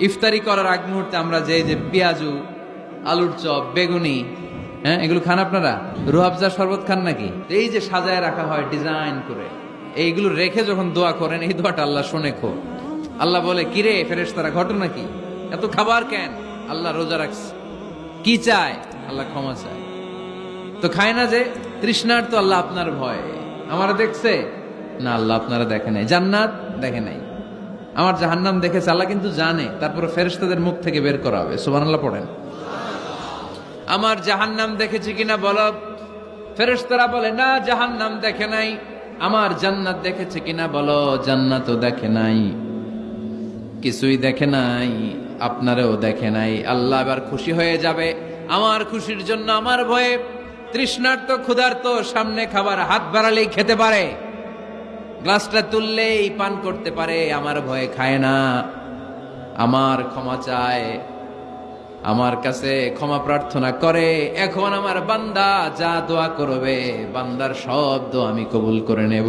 ইফতারি করার আগ মুহূর্তে আমরা যে পেঁয়াজু, আলুর চপ, বেগুনি, হ্যাঁ, এগুলো খান আপনারা? রুহাবজা শরবত খান নাকি? এই যে সাজায় রাখা হয় ডিজাইন করে, এইগুলো রেখে যখন দোয়া করেন, এই দোয়াটা আল্লাহ শুনে খো। আল্লাহ বলে, কিরে ফেরেশতারা, ঘটনা কি? এত খাবার কেন? আল্লাহ রোজা রাখছে। কি চায়? আল্লাহ ক্ষমা চায়। তো খায় না যে তৃষ্ণার, তো আল্লাহ আপনার ভয়। আমার দেখছে না, আল্লাহ আপনারা দেখে নাই। জান্নাত দেখে নাই, আমার জাহান্নাম দেখেছে আল্লাহ কিন্তু জানে। তারপরে ফেরেশতাদের মুখ থেকে বের করা হবে। সুবহানাল্লাহ পড়েন। আমার জাহান্নাম দেখেছি কিনা বলো। ফেরেশতারা বলে না, জাহান্নাম দেখে নাই। আমার জান্নাত দেখেছে কিনা বলো। জান্নাতও দেখে নাই, কিছুই দেখে নাই, আপনারও দেখে নাই। আল্লাহ এবার খুশি হয়ে যাবে। আমার খুশির জন্য আমার ভয়ে তৃষ্ণার্ত ক্ষুধার্ত সামনে খাবার হাত বাড়ালেই খেতে পারে, গ্লাসটা তুললেই পান করতে পারে, আমার ভয়ে খায় না। আমার ক্ষমা চায়, আমার কাছে ক্ষমা প্রার্থনা করে। এখন আমার বান্দা যা দোয়া করবে, বান্দার সব দোয়া আমি কবুল করে নেব।